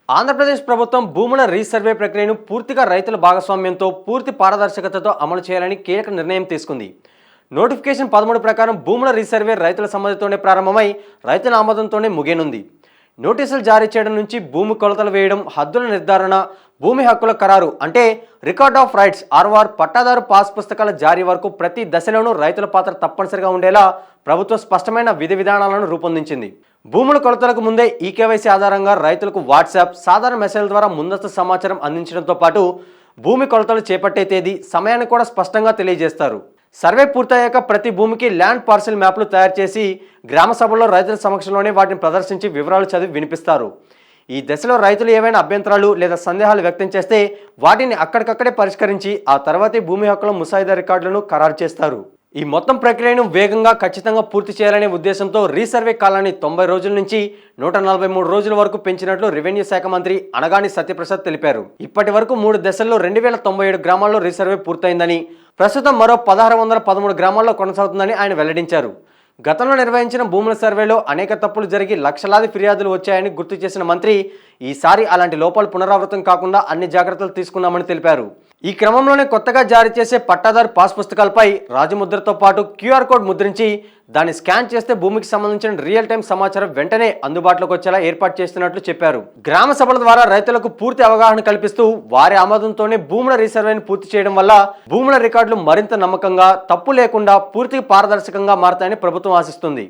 ఆంధ్రప్రదేశ్ ప్రభుత్వం భూముల రీసర్వే ప్రక్రియను పూర్తిగా రైతుల భాగస్వామ్యంతో పూర్తి పారదర్శకతతో అమలు చేయాలని కీలక నిర్ణయం తీసుకుంది. నోటిఫికేషన్ 13 ప్రకారం భూముల రీసర్వే రైతుల సమ్మతితోనే ప్రారంభమై రైతుల ఆమోదంతోనే ముగియనుంది. నోటీసులు జారీ చేయడం నుంచి భూమి కొలతలు వేయడం, హద్దుల నిర్ధారణ, భూమి హక్కుల ఖరారు అంటే రికార్డ్ ఆఫ్ రైట్స్ ఆర్ఆర్, పట్టాదారు పాస్ పుస్తకాల జారీ వరకు ప్రతి దశలోనూ రైతుల పాత్ర తప్పనిసరిగా ఉండేలా ప్రభుత్వం స్పష్టమైన విధి విధానాలను రూపొందించింది. భూముల కొలతలకు ముందే ఈకేవైసీ ఆధారంగా రైతులకు వాట్సాప్, సాధారణ మెసేజ్ల ద్వారా ముందస్తు సమాచారం అందించడంతో పాటు భూమి కొలతలు చేపట్టే తేదీ, సమయాన్ని కూడా స్పష్టంగా తెలియజేస్తారు. సర్వే పూర్తయ్యాక ప్రతి భూమికి ల్యాండ్ పార్సిల్ మ్యాప్లు తయారు చేసి గ్రామ సభల్లో రైతుల సమక్షంలోనే వాటిని ప్రదర్శించి వివరాలు చదివి వినిపిస్తారు. ఈ దశలో రైతులు ఏవైనా అభ్యంతరాలు లేదా సందేహాలు వ్యక్తం చేస్తే వాటిని అక్కడికక్కడే పరిష్కరించి ఆ తర్వాతే భూమి హక్కుల ముసాయిదా రికార్డులను ఖరారు చేస్తారు. ఈ మొత్తం ప్రక్రియను వేగంగా, ఖచ్చితంగా పూర్తి చేయాలనే ఉద్దేశంతో రీసర్వే కాలాన్ని 90 రోజుల నుంచి 143 రోజుల వరకు పెంచినట్లు రెవెన్యూ శాఖ మంత్రి అనగాని సత్యప్రసాద్ తెలిపారు. ఇప్పటి వరకు 3 దశల్లో 2097 గ్రామాల్లో రీసర్వే పూర్తయిందని, ప్రస్తుతం మరో 1613 గ్రామాల్లో కొనసాగుతుందని ఆయన వెల్లడించారు. గతంలో నిర్వహించిన భూముల సర్వేలో అనేక తప్పులు జరిగి లక్షలాది ఫిర్యాదులు వచ్చాయని గుర్తు చేసిన మంత్రి ఈసారి అలాంటి లోపాలు పునరావృతం కాకుండా అన్ని జాగ్రత్తలు తీసుకున్నామని తెలిపారు. ఈ క్రమంలోనే కొత్తగా జారీ చేసే పట్టాదారు పాస్ పుస్తకాలపై రాజముద్రతో పాటు క్యూఆర్ కోడ్ ముద్రించి దాన్ని స్కాన్ చేస్తే భూమికి సంబంధించిన రియల్ టైం సమాచారం వెంటనే అందుబాటులోకి వచ్చేలా ఏర్పాటు చేస్తున్నట్లు చెప్పారు. గ్రామ సభల ద్వారా రైతులకు పూర్తి అవగాహన కల్పిస్తూ వారి ఆమోదంతోనే భూముల రీసర్వేను పూర్తి చేయడం వల్ల భూముల రికార్డులు మరింత నమ్మకంగా, తప్పు లేకుండా పూర్తిగా పారదర్శకంగా మారతాయని ప్రభుత్వం ఆశిస్తుంది.